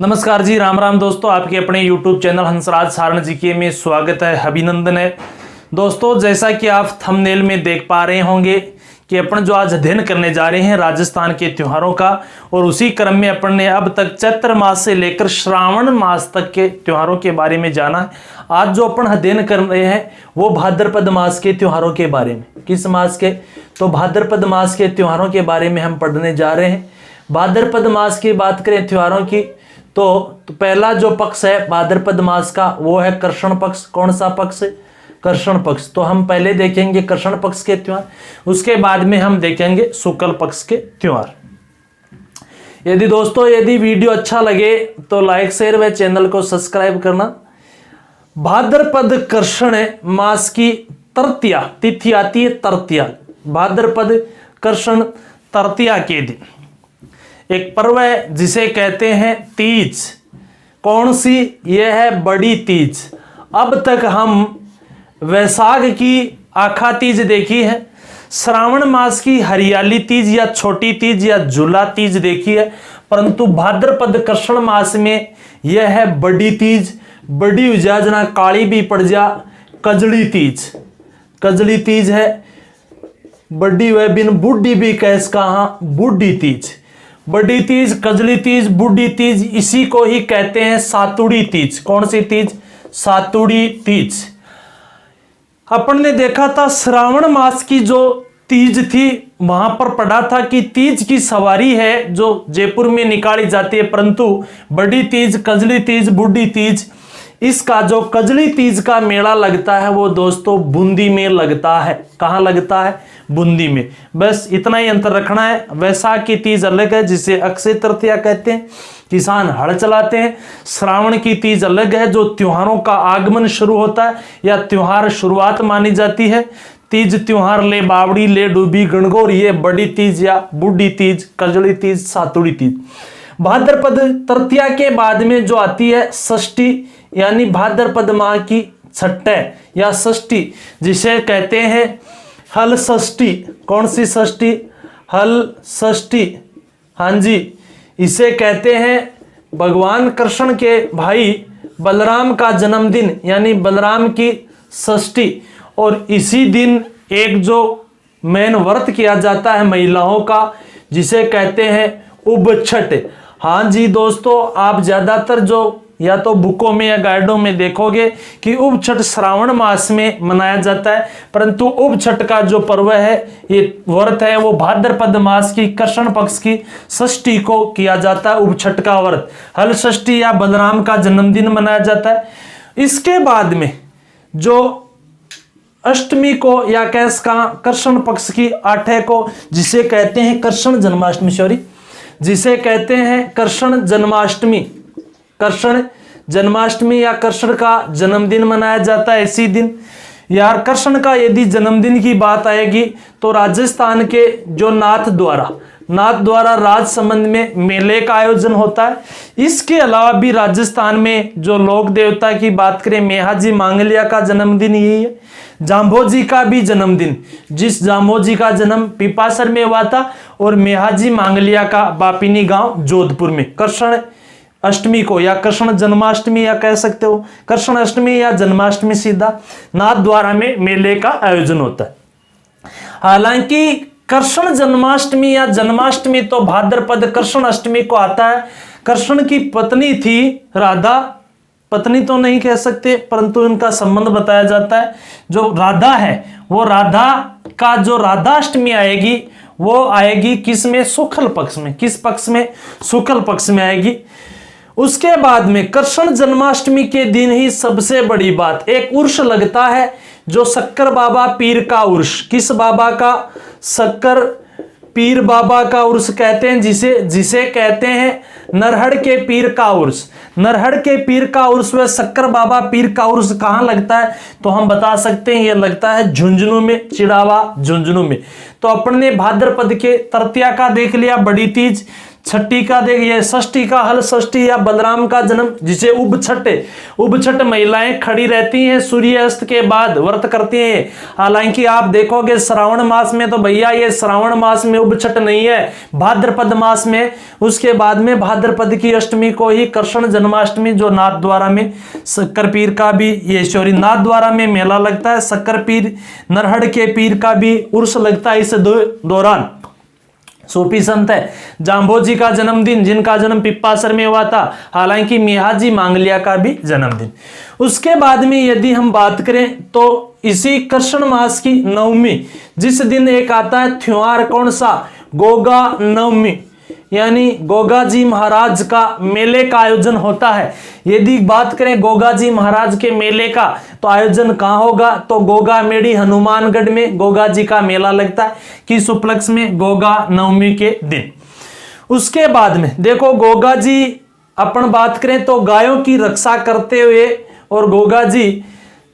नमस्कार जी, राम राम दोस्तों। आपके अपने YouTube चैनल हंसराज सारण जी के में स्वागत है, अभिनंदन है। दोस्तों, जैसा कि आप थंबनेल में देख पा रहे होंगे कि अपन जो आज अध्ययन करने जा रहे हैं राजस्थान के त्योहारों का, और उसी क्रम में अपन ने अब तक चैत्र मास से लेकर श्रावण मास तक के त्योहारों के बारे में जाना है। आज जो अपन अध्ययन कर रहे हैं वो भाद्रपद मास के त्योहारों के बारे में। किस मास के? तो भाद्रपद मास के त्योहारों के बारे में हम पढ़ने जा रहे हैं। भाद्रपद मास की बात करें त्योहारों की, तो पहला जो पक्ष है भाद्रपद मास का वो है कृष्ण पक्ष। कौन सा पक्ष? कृष्ण पक्ष। तो हम पहले देखेंगे कृष्ण पक्ष के त्योहार, उसके बाद में हम देखेंगे शुक्ल पक्ष के त्योहार। यदि दोस्तों वीडियो अच्छा लगे तो लाइक शेयर व चैनल को सब्सक्राइब करना। भाद्रपद कृष्ण मास की तृतीया तिथि आती है, तृतीया। भाद्रपद कृष्ण तृतीया के दिन एक पर्व है जिसे कहते हैं तीज। कौन सी? यह है बड़ी तीज। अब तक हम वैशाख की आखा तीज देखी है, श्रावण मास की हरियाली तीज या छोटी तीज या झूला तीज देखी है, परंतु भाद्रपद कृष्ण मास में यह है बड़ी तीज। बड़ी उजाजना काली भी पड़ जा, कजली तीज। कजली तीज है, बड़ी वह बिन बूढ़ी भी कैस कहा, बूढ़ी तीज। बड़ी तीज, कजली तीज, बूढ़ी तीज, इसी को ही कहते हैं सातुड़ी तीज। कौन सी तीज? सातुड़ी तीज। अपन ने देखा था श्रावण मास की जो तीज थी वहां पर पढ़ा था कि तीज की सवारी है जो जयपुर में निकाली जाती है, परंतु बड़ी तीज, कजली तीज, बूढ़ी तीज, इसका जो कजली तीज का मेला लगता है वो दोस्तों बूंदी में लगता है। कहाँ लगता है? बूंदी में। बस इतना ही अंतर रखना है। वैशाख की तीज अलग है जिसे अक्षय तृतीया कहते हैं, किसान हल चलाते हैं। श्रावण की तीज अलग है जो त्योहारों का आगमन शुरू होता है या त्योहार शुरुआत मानी जाती है। तीज त्योहार ले बावड़ी ले डूबी गणगौर, ये बड़ी तीज या बूढ़ी तीज, कजली तीज, सातुड़ी तीज। भाद्रपद तृतीया के बाद में जो आती है षष्ठी, यानी भाद्रपद माह की छठे या षष्ठी, जिसे कहते हैं हल षष्ठी। कौन सी षष्ठी? हल षष्ठी। हाँ जी, इसे कहते हैं भगवान कृष्ण के भाई बलराम का जन्मदिन, यानी बलराम की षष्ठी। और इसी दिन एक जो मेन व्रत किया जाता है महिलाओं का, जिसे कहते हैं उबछठ। हाँ जी दोस्तों, आप ज्यादातर जो या तो बुकों में या गाइडों में देखोगे कि उबछठ श्रावण मास में मनाया जाता है, परंतु उबछठ का जो पर्व है, ये व्रत है, वो भाद्रपद मास की कृष्ण पक्ष की षष्ठी को किया जाता है। उबछठ का व्रत हल षष्ठी या बलराम का जन्मदिन मनाया जाता है। इसके बाद में जो अष्टमी को या कैस का कृष्ण पक्ष की 8 को, जिसे कहते हैं कृष्ण जन्माष्टमी, जिसे कहते हैं कृष्ण जन्माष्टमी। कृष्ण जन्माष्टमी या कृष्ण का जन्मदिन मनाया जाता है इसी दिन। यार कृष्ण का यदि जन्मदिन की बात आएगी तो राजस्थान के जो नाथ द्वारा राजसमंद में मेले का आयोजन होता है। इसके अलावा भी राजस्थान में जो लोक देवता की बात करें, मेहाजी मांगलिया का जन्मदिन यही है। जाम्भोजी का भी जन्मदिन, जिस जाम्भोजी का जन्म पिपासर में हुआ था, और मेहाजी मांगलिया का बापिनी गांव जोधपुर में। कृष्ण अष्टमी को या कृष्ण जन्माष्टमी या कह सकते हो कृष्ण अष्टमी या जन्माष्टमी, सीधा नाथ द्वारा में मेले का आयोजन होता है। हालांकि कृष्ण जन्माष्टमी या जन्माष्टमी तो भाद्रपद कृष्ण अष्टमी को आता है। कृष्ण की पत्नी थी राधा, पत्नी तो नहीं कह सकते परंतु इनका संबंध बताया जाता है। जो राधा है वो राधा का जो राधाष्टमी आएगी वो आएगी किस में? शुक्ल पक्ष में। किस पक्ष में? शुक्ल पक्ष में आएगी। उसके बाद में कृष्ण जन्माष्टमी के दिन ही सबसे बड़ी बात, एक उर्स लगता है जो शक्कर बाबा पीर का उर्स। किस बाबा का? शक्कर पीर बाबा का उर्स कहते हैं, जिसे कहते हैं नरहड़ के पीर का उर्स। नरहड़ के पीर का उर्स व शक्कर बाबा पीर का उर्स कहाँ लगता है? तो हम बता सकते हैं ये लगता है झुंझुनू में, चिड़ावा झुंझुनू में। तो अपन ने भाद्रपद के तृतीया का देख लिया, बड़ी तीज। छठी का देखिए, षष्ठी का हल षष्ठी या बलराम का जन्म, जिसे उबछठ महिलाएं खड़ी रहती हैं, सूर्यास्त के बाद व्रत करती हैं। हालांकि आप देखोगे श्रावण मास में तो भैया ये श्रावण मास में उबछठ नहीं है, भाद्रपद मास में। उसके बाद में भाद्रपद की अष्टमी को ही कृष्ण जन्माष्टमी, जो नाथद्वारा में शक्कर पीर का भी, ये सॉरी नाथद्वारा में मेला लगता है, शक्कर पीर नरहड़ के पीर का भी उर्स लगता है इस दौरान। सूफी संत है जाम्बोजी का जन्मदिन, जिनका जन्म पिप्पासर में हुआ था, हालांकि मियाजी मांगलिया का भी जन्मदिन। उसके बाद में यदि हम बात करें तो इसी कृष्ण मास की नवमी, जिस दिन एक आता है त्योहार, कौन सा, गोगा नवमी, यानी गोगा जी महाराज का मेले का आयोजन होता है। यदि बात करें गोगा जी महाराज के मेले का, तो आयोजन कहाँ होगा, तो गोगा मेड़ी हनुमानगढ़ में गोगा जी का मेला लगता है, किस उपलक्ष्य में, गोगा नवमी के दिन। उसके बाद में देखो गोगा जी, अपन बात करें तो गायों की रक्षा करते हुए, और गोगा जी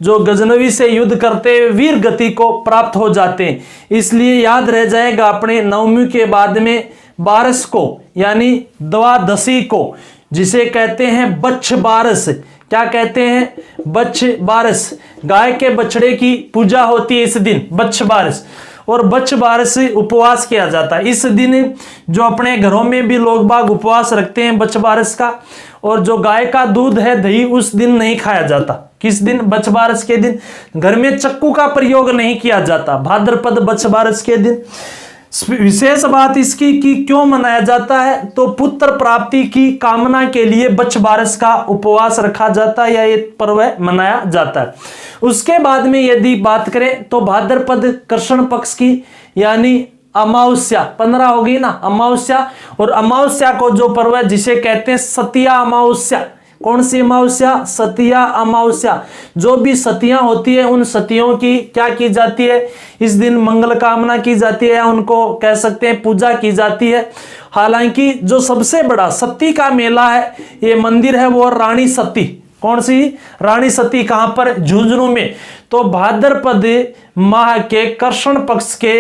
जो गजनवी से युद्ध करते हुए वीर गति को प्राप्त हो जाते हैं, इसलिए याद रह जाएगा अपने नवमी के बाद में बारस को, यानी द्वादशी को, जिसे कहते हैं बच्छ बारस। क्या कहते हैं, बच्छ बारस। गाय के बछड़े की पूजा होती है इस दिन, बच्छ बारस, और बच्छ बारस उपवास किया जाता है इस दिन। जो अपने घरों में भी लोग बाग उपवास रखते हैं बच्छ बारस का, और जो गाय का दूध है, दही, उस दिन नहीं खाया जाता। किस दिन, बच्छ बारस के दिन। घर में चक्कू का प्रयोग नहीं किया जाता भाद्रपद बच्छ बारस के दिन। विशेष बात इसकी कि क्यों मनाया जाता है, तो पुत्र प्राप्ति की कामना के लिए बच्छ बारस का उपवास रखा जाता है या ये पर्व मनाया जाता है। उसके बाद में यदि बात करें तो भाद्रपद कृष्ण पक्ष की, यानी अमावस्या 15 होगी ना अमावस्या, और अमावस्या को जो पर्व है जिसे कहते हैं सतिया अमावस्या। कौन सी अमावस्या, सतिया अमावस्या। जो भी सतियां होती है उन सतियों की क्या की जाती है, इस दिन मंगल कामना की जाती है, उनको कह सकते हैं पूजा की जाती है। हालांकि जो सबसे बड़ा सती का मेला है, ये मंदिर है वो रानी सती। कौन सी, रानी सती, कहां पर, झुंझुनू में। तो भाद्रपद माह के कृष्ण पक्ष के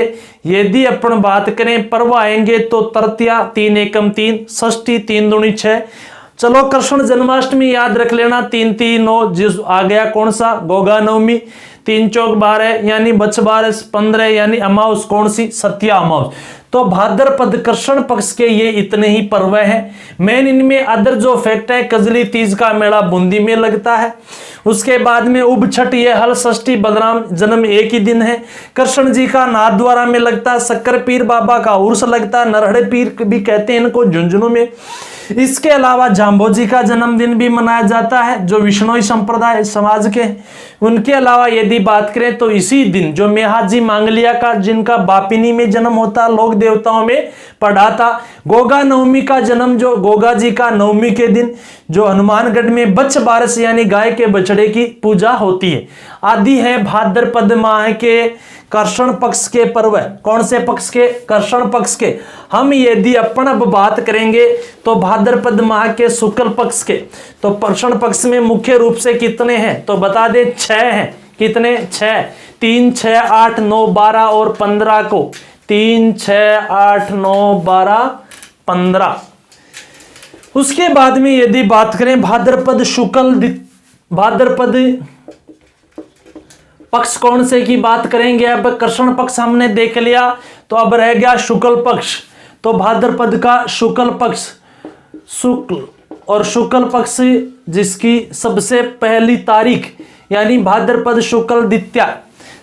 यदि अपन बात करें पर्व आएंगे तो तृतीया 3 एकम 3, षष्ठी 3 दूनी 6। चलो कृष्ण जन्माष्टमी याद रख लेना 3 3 9, जिस आ गया कौन सा, गोगा नवमी, 3 चौक 12 यानी बच्छ बारस, 15 यानी अमावस, कौन सी, सत्या अमावस। तो भाद्रपद कृष्ण पक्ष के ये इतने ही पर्व हैं। मेन इनमें अदर जो फैक्ट है, कजली तीज का मेला बूंदी में लगता है। उसके बाद में उबछठ, ये हल षष्ठी बलराम जन्म एक ही दिन है। कृष्ण जी का नाथद्वारा में लगता है, शक्कर पीर बाबा का उर्स लगता है, नरहड़ पीर भी कहते हैं इनको, झुंझुनू में। इसके अलावा जाम्बोजी का जन्मदिन भी मनाया जाता है जो विष्णोई संप्रदाय समाज के। उनके अलावा यदि बात करें तो इसी दिन जो मेहाजी मांगलिया का, जिनका बापिनी में जन्म होता, लोक देवताओं में पढ़ा था। गोगा नवमी का जन्म जो गोगा जी का नवमी के दिन, जो हनुमानगढ़ में बच्छ बारस यानी गाय के बछड़े की पूजा होती है। आदि है भाद्रपद माह के कृष्ण पक्ष के पर्व। कौन से पक्ष के, कृष्ण पक्ष के। हम यदि अपन अब बात करेंगे तो भाद्रपद माह के शुक्ल पक्ष के, तो कृष्ण पक्ष में मुख्य रूप से कितने हैं, तो बता दे 6 हैं। कितने, 6, 3 6 8 9 12 और 15 को, 3 6 8 9 12 15। उसके बाद में यदि बात करें भाद्रपद शुक्ल, भाद्रपद पक्ष कौन से की बात करेंगे। अब कृष्ण पक्ष हमने देख लिया, तो अब रह गया शुक्ल पक्ष। तो भाद्रपद का शुक्ल पक्ष, शुक्ल और शुक्ल पक्ष जिसकी सबसे पहली तारीख यानी भाद्रपद शुक्ल द्वितीया,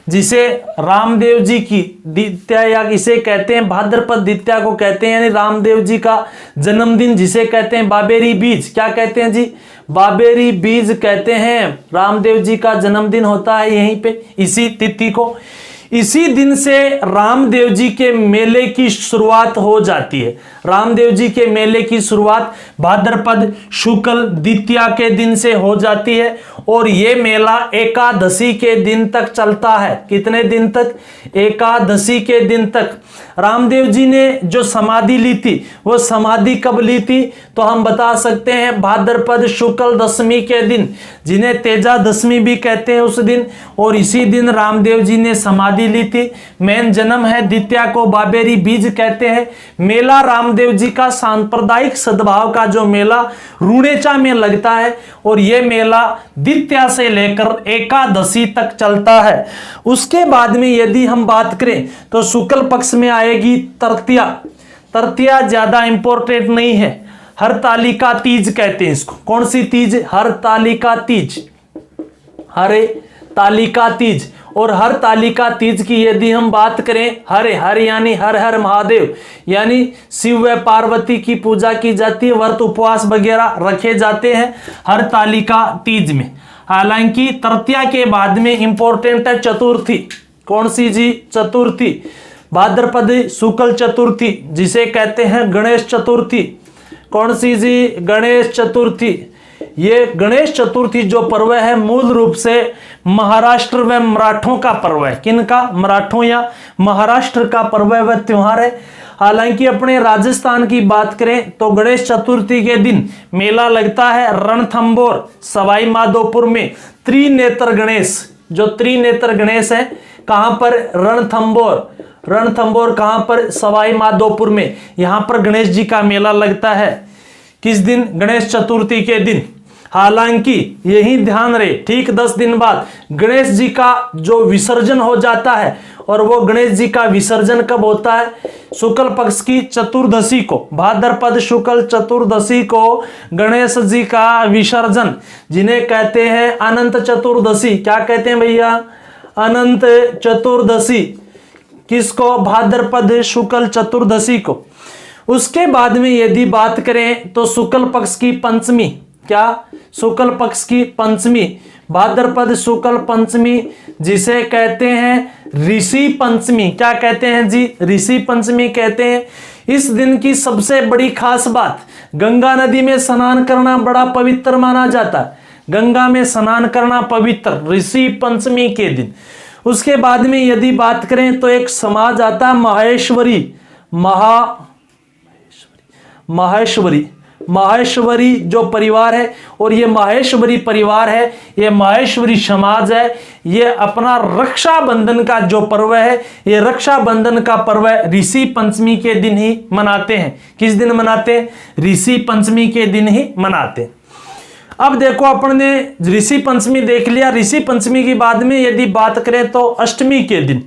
जिसे रामदेव जी की द्वितीया या इसे कहते हैं भाद्रपद द्वितीया को कहते हैं, यानी रामदेव जी का जन्मदिन जिसे कहते हैं बाबेरी बीज। क्या कहते हैं जी, बाबेरी बीज कहते हैं। रामदेव जी का जन्मदिन होता है यहीं पे इसी तिथि को। इसी दिन से रामदेव जी के मेले की शुरुआत हो जाती है। रामदेव जी के मेले की शुरुआत भाद्रपद शुक्ल द्वितीया के दिन से हो जाती है और ये मेला एकादशी के दिन तक चलता है। कितने दिन तक, एकादशी के दिन तक। रामदेव जी ने जो समाधि ली थी वो समाधि कब ली थी, तो हम बता सकते हैं भाद्रपद शुक्ल दशमी के दिन, जिन्हें तेजा दशमी भी कहते हैं उस दिन, और इसी दिन रामदेव जी ने समाधि ली थी। मेन जन्म है, द्वितीया को बाबेरी बीज कहते हैं। मेला रामदेव जी का सांप्रदायिक सद्भाव का जो मेला रूणेचा में लगता है, और ये मेला द्वितीया से लेकर एकादशी तक चलता है। उसके बाद में यदि हम बात करें तो शुक्ल पक्ष में आएगी तृतीया। तृतीया ज्यादा इंपॉर्टेंट नहीं है, हरतालिका तीज कहते हैं इसको। कौन सी तीज? हरतालिका तीज, हरतालिका तीज। और हरतालिका तीज की यदि हम बात करें, हर यानी हर हर महादेव, यानी शिव व पार्वती की पूजा की जाती है, व्रत उपवास वगैरह रखे जाते हैं हरतालिका तीज में। हालांकि तृतीया के बाद में इंपॉर्टेंट है चतुर्थी। कौन सी जी? चतुर्थी, भाद्रपद शुक्ल चतुर्थी, जिसे कहते हैं गणेश चतुर्थी। कौन सी जी? गणेश चतुर्थी। ये गणेश चतुर्थी जो पर्व है मूल रूप से महाराष्ट्र व मराठों का पर्व है। किनका? मराठों या महाराष्ट्र का पर्व व त्योहार है। हालांकि अपने राजस्थान की बात करें तो गणेश चतुर्थी के दिन मेला लगता है रणथंबोर सवाई माधोपुर में। त्रिनेत्र गणेश, जो त्रिनेत्र गणेश है, कहां पर? रणथंबोर। रणथंबोर कहां पर? सवाई माधोपुर में। यहां पर गणेश जी का मेला लगता है। किस दिन? गणेश चतुर्थी के दिन। हालांकि यही ध्यान रहे, ठीक 10 दिन बाद गणेश जी का जो विसर्जन हो जाता है, और वो गणेश जी का विसर्जन कब होता है? शुक्ल पक्ष की चतुर्दशी को, भाद्रपद शुक्ल चतुर्दशी को गणेश जी का विसर्जन, जिन्हें कहते हैं अनंत चतुर्दशी। क्या कहते हैं भैया? अनंत चतुर्दशी। किसको? भाद्रपद शुक्ल चतुर्दशी को। उसके बाद में यदि बात करें तो शुक्ल पक्ष की पंचमी, क्या? शुक्ल पक्ष की पंचमी, भाद्रपद शुक्ल पंचमी, जिसे कहते हैं ऋषि पंचमी। क्या कहते हैं जी? ऋषि पंचमी कहते हैं। इस दिन की सबसे बड़ी खास बात, गंगा नदी में स्नान करना बड़ा पवित्र माना जाता है। गंगा में स्नान करना पवित्र, ऋषि पंचमी के दिन। उसके बाद में यदि बात करें तो एक समाज आता है माहेश्वरी। माहेश्वरी जो परिवार है, और ये माहेश्वरी परिवार है, ये माहेश्वरी समाज है, ये अपना रक्षाबंधन का जो पर्व है, ये रक्षाबंधन का पर्व ऋषि पंचमी के दिन ही मनाते हैं। किस दिन मनाते हैं? ऋषि पंचमी के दिन ही मनाते हैं। अब देखो, अपन ने ऋषि पंचमी देख लिया। ऋषि पंचमी के बाद में यदि बात करें तो अष्टमी के दिन,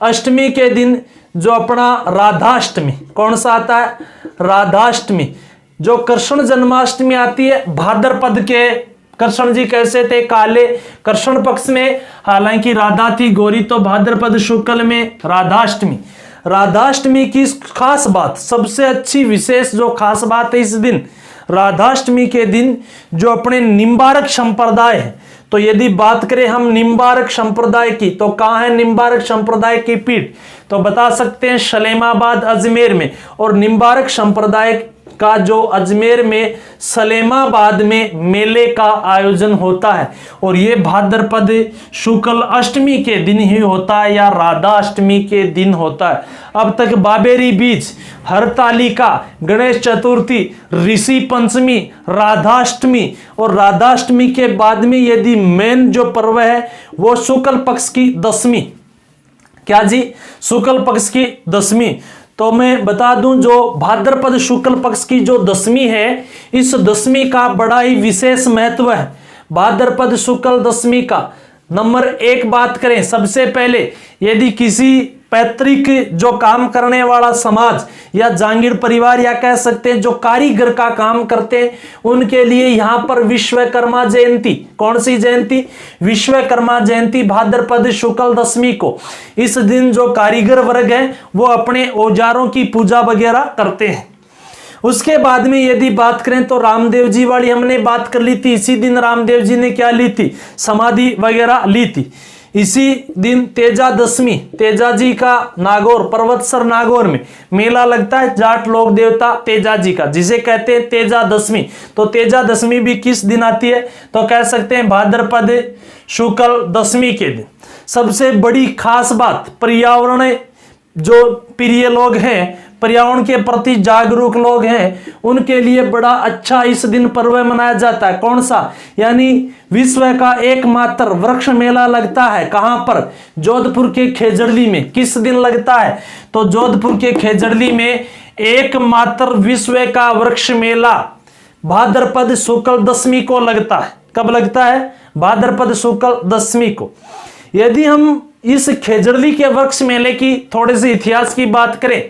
अष्टमी के दिन जो अपना राधाष्टमी, कौन सा आता है? राधाष्टमी। जो कृष्ण जन्माष्टमी आती है भाद्रपद के, कृष्ण जी कैसे थे? काले, कृष्ण पक्ष में, हालांकि राधा थी गोरी, तो भाद्रपद शुक्ल में राधाष्टमी। राधाष्टमी की खास बात, सबसे अच्छी विशेष जो खास बात है इस दिन, राधाष्टमी के दिन जो अपने निम्बारक संप्रदाय है, तो यदि बात करें हम निम्बारक संप्रदाय की, तो कहाँ है निम्बारक संप्रदाय की पीठ? तो बता सकते हैं सलेमाबाद अजमेर में। और निम्बारक संप्रदाय का जो अजमेर में सलेमाबाद में मेले का आयोजन होता है, और ये भाद्रपद शुक्ल अष्टमी के दिन ही होता है, या राधा अष्टमी के दिन होता है। अब तक बाबेरी बीज, हरतालिका, गणेश चतुर्थी, ऋषि पंचमी, राधाष्टमी, और राधाष्टमी के बाद में यदि मेन जो पर्व है वो शुक्ल पक्ष की दशमी। क्या जी? शुक्ल पक्ष की दशमी। तो मैं बता दूं, जो भाद्रपद शुक्ल पक्ष की जो दशमी है, इस दशमी का बड़ा ही विशेष महत्व है। भाद्रपद शुक्ल दशमी का नंबर 1 बात करें, सबसे पहले यदि किसी पैतृक जो काम करने वाला समाज या जांगीर परिवार, या कह सकते हैं जो कारीगर का काम करते हैं, उनके लिए यहाँ पर विश्वकर्मा जयंती। कौन सी जयंती? विश्वकर्मा जयंती भाद्रपद शुक्ल दशमी को। इस दिन जो कारीगर वर्ग है वो अपने औजारों की पूजा वगैरह करते हैं। उसके बाद में यदि बात करें तो रामदेव जी वाली हमने बात कर ली थी। इसी दिन रामदेव जी ने क्या ली थी? समाधि वगैरह ली थी। इसी दिन तेजा दशमी, तेजा जी का नागौर, पर्वतसर नागौर में मेला लगता है, जाट लोक देवता तेजा जी का, जिसे कहते हैं तेजा दशमी। तो तेजा दशमी भी किस दिन आती है? तो कह सकते हैं भाद्रपद शुक्ल दशमी के दिन। सबसे बड़ी खास बात, पर्यावरण जो प्रिय लोग हैं, पर्यावरण के प्रति जागरूक लोग हैं, उनके लिए बड़ा अच्छा इस दिन पर्व मनाया जाता है। कौन सा? यानी विश्व का एकमात्र वृक्ष मेला लगता है। कहां पर? जोधपुर के खेजड़ली में। किस दिन लगता है? तो जोधपुर के खेजड़ली में एकमात्र विश्व का वृक्ष मेला भाद्रपद शुक्ल दशमी को लगता है। कब लगता है? भाद्रपद शुक्ल दशमी को। यदि हम इस खेजड़ली के वृक्ष मेले की थोड़े से इतिहास की बात करें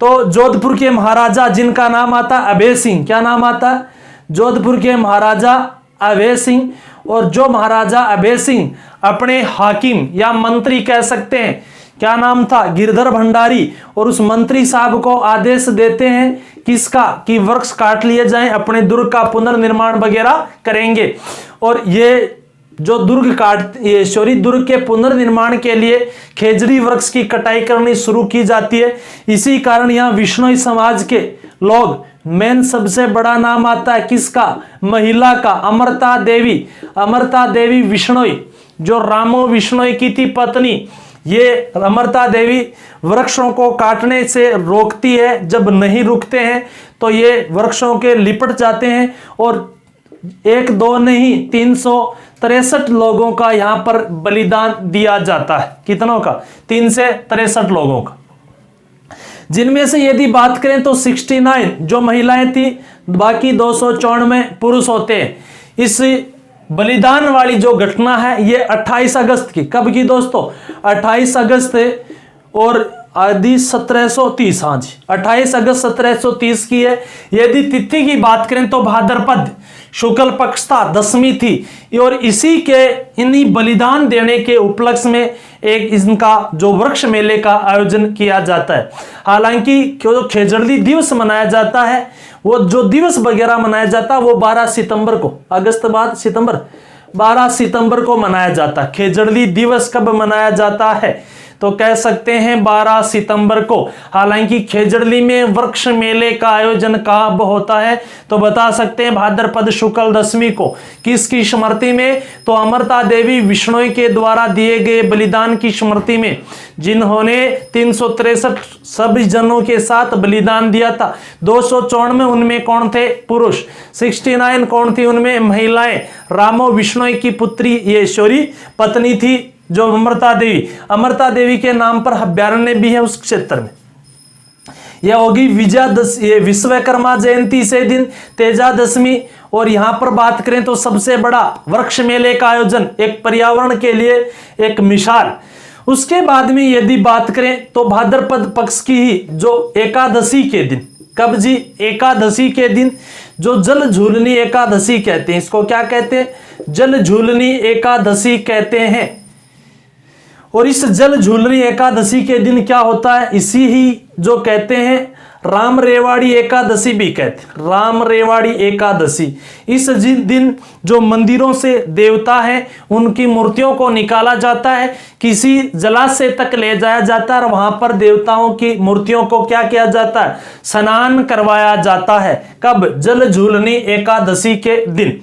तो जोधपुर के महाराजा, जिनका नाम आता अभय सिंह, क्या नाम आता? जोधपुर के महाराजा अभय सिंह। और जो महाराजा अभय सिंह अपने हाकिम या मंत्री कह सकते हैं, क्या नाम था? गिरधर भंडारी। और उस मंत्री साहब को आदेश देते हैं किसका? कि वृक्ष काट लिए जाएं, अपने दुर्ग का पुनर्निर्माण वगैरह करेंगे। और ये जो दुर्ग दुर्ग के पुनर्निर्माण के लिए खेजड़ी वृक्ष की कटाई करनी शुरू की जाती है। इसी कारण यहाँ विष्णोई समाज के लोग, मेन सबसे बड़ा नाम आता है किसका? महिला का, अमृता देवी। अमृता देवी विष्णोई, जो रामो विष्णोई की थी पत्नी, ये अमृता देवी वृक्षों को काटने से रोकती है। जब नहीं रुकते हैं तो ये वृक्षों के लिपट जाते हैं और 1-2 नहीं 363 लोगों का यहां पर बलिदान दिया जाता है। कितनों का? 363 लोगों का। जिनमें से यदि बात करें तो 69 जो महिलाएं थी, बाकी 294 पुरुष होते हैं। इस बलिदान वाली जो घटना है ये 28 अगस्त की। कब की दोस्तों? 28 अगस्त और आदि 1730। हाँ जी, 28 अगस्त 1730 की है। यदि तिथि की बात करें तो भाद्रपद शुक्ल पक्ष था, दशमी थी। और इसी के इन्हीं बलिदान देने के उपलक्ष्य में एक इनका जो वृक्ष मेले का आयोजन किया जाता है। हालांकि जो खेजड़ली दिवस मनाया जाता है, वो जो दिवस वगैरह मनाया जाता है वो 12 सितंबर को, अगस्त बाद सितंबर, 12 सितंबर को मनाया जाता है। खेजड़ली दिवस कब मनाया जाता है? तो कह सकते हैं 12 सितंबर को। हालांकि खेजड़ली में वृक्ष मेले का आयोजन कब होता है? तो बता सकते हैं भाद्रपद शुक्ल दशमी को। किसकी स्मृति में? तो अमृता देवी विष्णोई के द्वारा दिए गए बलिदान की स्मृति में, जिन्होंने 363 सभी जनों के साथ बलिदान दिया था। 294 उनमें कौन थे? पुरुष। 69 कौन थी? उनमें महिलाएं। रामो विष्णोई की पुत्री येश्वरी पत्नी थी जो अमृता देवी। अमृता देवी के नाम पर अभ्यारण्य भी है उस क्षेत्र में। यह होगी विश्वकर्मा जयंती से दिन तेजादशमी। और यहां पर बात करें तो सबसे बड़ा वृक्ष मेले का आयोजन एक पर्यावरण के लिए एक मिसाल। उसके बाद में यदि बात करें तो भाद्रपद पक्ष की ही जो एकादशी के दिन, कब जी? एकादशी के दिन, जो जल झूलनी एकादशी कहते हैं। इसको क्या कहते हैं? जल झूलनी एकादशी कहते हैं। और इस जल झूलनी एकादशी के दिन क्या होता है? इसी ही जो कहते हैं राम रेवाड़ी एकादशी भी कहते हैं। राम रेवाड़ी एकादशी। इस दिन जो मंदिरों से देवता हैं उनकी मूर्तियों को निकाला जाता है, किसी जलाशय तक ले जाया जाता है और वहां पर देवताओं की मूर्तियों को क्या किया जाता है? स्नान करवाया जाता है। कब? जल झूलनी एकादशी के दिन।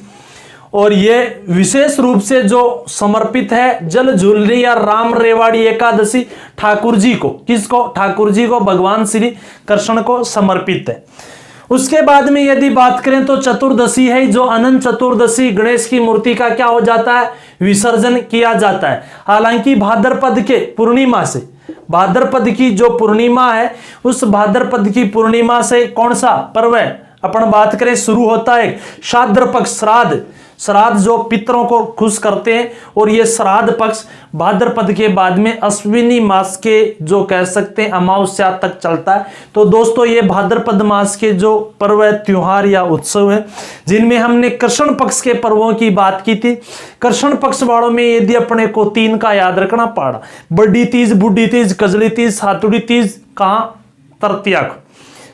और ये विशेष रूप से जो समर्पित है जल झूलनी या राम रेवाड़ी एकादशी ठाकुर जी को। किसको? ठाकुर जी को, भगवान श्री कृष्ण को समर्पित है। उसके बाद में यदि बात करें तो चतुर्दशी है, जो अनंत चतुर्दशी गणेश की मूर्ति का क्या हो जाता है? विसर्जन किया जाता है। हालांकि भाद्रपद के पूर्णिमा से, भाद्रपद की जो पूर्णिमा है उस भाद्रपद की पूर्णिमा से कौन सा पर्व है अपन बात करें शुरू होता है? श्राद्ध पक्ष। श्राद्ध जो पितरों को खुश करते हैं। और ये श्राद्ध पक्ष भाद्रपद के बाद में अश्विनी मास के जो कह सकते हैं अमावस्या तक चलता है। तो दोस्तों ये भाद्रपद मास के जो पर्व त्योहार या उत्सव है, जिनमें हमने कृष्ण पक्ष के पर्वों की बात की थी। कृष्ण पक्ष वालों में यदि अपने को 3 का याद रखना पड़ा, बड़ी तीज, बुढ़ी तीज, कजली तीज, सातुड़ी तीज, कहां? तृतीया को।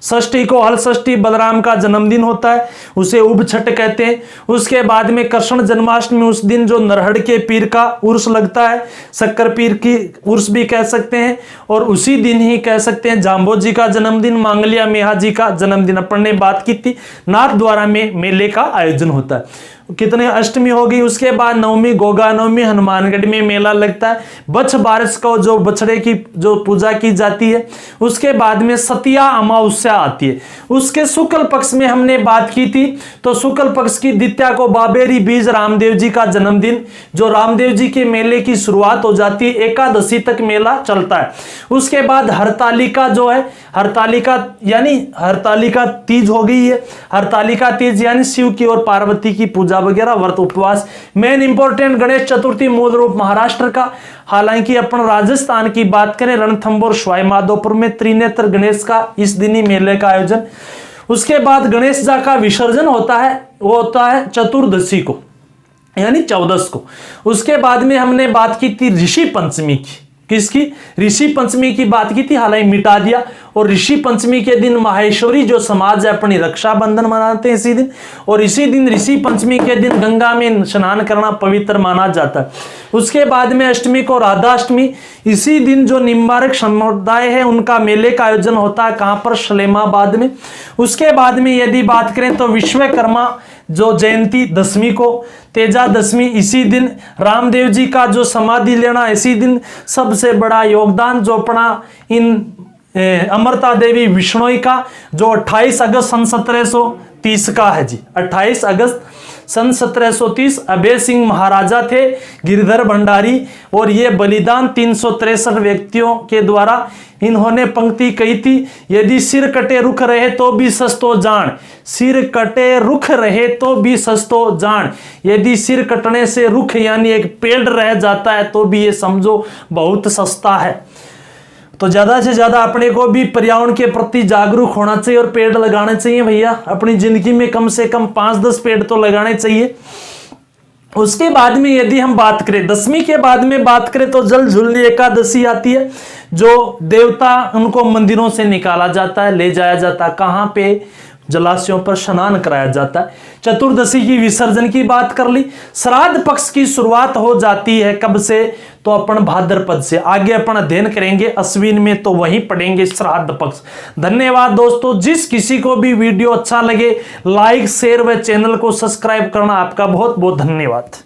षष्ठी को हल षष्ठी बलराम का जन्मदिन होता है, उसे उब छठ कहते हैं। उसके बाद में कृष्ण जन्माष्टमी, उस दिन जो नरहड़ के पीर का उर्स लगता है, शक्कर पीर की उर्स भी कह सकते हैं। और उसी दिन ही कह सकते हैं जाम्बो जी का जन्मदिन, मांगलिया मेहा जी का जन्मदिन अपन ने बात की थी। नाथ द्वारा में मेले का आयोजन होता है। कितने अष्टमी हो गई, उसके बाद नवमी गोगा नवमी हनुमानगढ़ में मेला लगता है। बछ बारिश को जो बछड़े की जो पूजा की जाती है। उसके बाद में सतिया अमावस्या आती है। उसके शुक्ल पक्ष में हमने बात की थी, तो शुक्ल पक्ष की द्वितीया को बाबेरी बीज रामदेव जी का जन्मदिन, जो रामदेव जी के मेले की शुरुआत हो जाती है, एकादशी तक मेला चलता है। उसके बाद हरतालिका जो है, हरतालिका यानी हरतालिका तीज हो गई है। हरतालिका तीज यानी शिव की और पार्वती की पूजा वगैरह, व्रत उपवास। मेन इंपॉर्टेंट गणेश चतुर्थी मूल रूप महाराष्ट्र का, हालांकि अपन राजस्थान की बात करें रणथंभौर सवाई माधोपुर में त्रिनेत्र गणेश का इस दिन ही मेले का आयोजन। उसके बाद गणेश जी का विसर्जन होता है, वो होता है चतुर्दशी को यानी 14 को। उसके बाद में हमने बात की थी ऋषि पंचमी की, किसकी, ऋषि पंचमी की बात की थी, हालांकि मिटा दिया। और ऋषि पंचमी के दिन माहेश्वरी जो समाज है अपनी रक्षाबंधन मनाते हैं इसी दिन। और इसी दिन ऋषि पंचमी के दिन गंगा में स्नान करना पवित्र माना जाता है। उसके बाद में अष्टमी को राधाष्टमी, इसी दिन जो निम्बारक समुदाय है उनका मेले का आयोजन होता है, कहां पर, सलेमाबाद में। उसके बाद में यदि बात करें तो विश्वकर्मा जो जयंती दशमी को, तेजा दशमी इसी दिन, रामदेव जी का जो समाधि लेना इसी दिन, सबसे बड़ा योगदान जो अपना इन अमृता देवी विष्णोई का जो 28 अगस्त सन 1730 का है जी, 28 अगस्त सन 1730 अभय सिंह महाराजा थे, गिरधर भंडारी, और ये बलिदान 363 व्यक्तियों के द्वारा इन्होंने पंक्ति कही थी, यदि सिर कटे रुख रहे तो भी सस्तो जान, सिर कटे रुख रहे तो भी सस्तो जान। यदि सिर कटने से रुख यानी एक पेड़ रह जाता है तो भी ये समझो बहुत सस्ता है। तो ज्यादा से ज्यादा अपने को भी पर्यावरण के प्रति जागरूक होना चाहिए और पेड़ लगाने चाहिए भैया। अपनी जिंदगी में कम से कम 5-10 पेड़ तो लगाने चाहिए। उसके बाद में यदि हम बात करें दशमी के बाद में बात करें तो जल झूलनी एकादशी आती है, जो देवता उनको मंदिरों से निकाला जाता है, ले जाया जाता है, कहां पे, जलाशयों पर स्नान कराया जाता है। चतुर्दशी की विसर्जन की बात कर ली। श्राद्ध पक्ष की शुरुआत हो जाती है कब से, तो अपन भाद्रपद से, आगे अपन अध्ययन करेंगे अश्विन में तो वहीं पढ़ेंगे श्राद्ध पक्ष। धन्यवाद दोस्तों। जिस किसी को भी वीडियो अच्छा लगे लाइक शेयर व चैनल को सब्सक्राइब करना आपका बहुत बहुत धन्यवाद।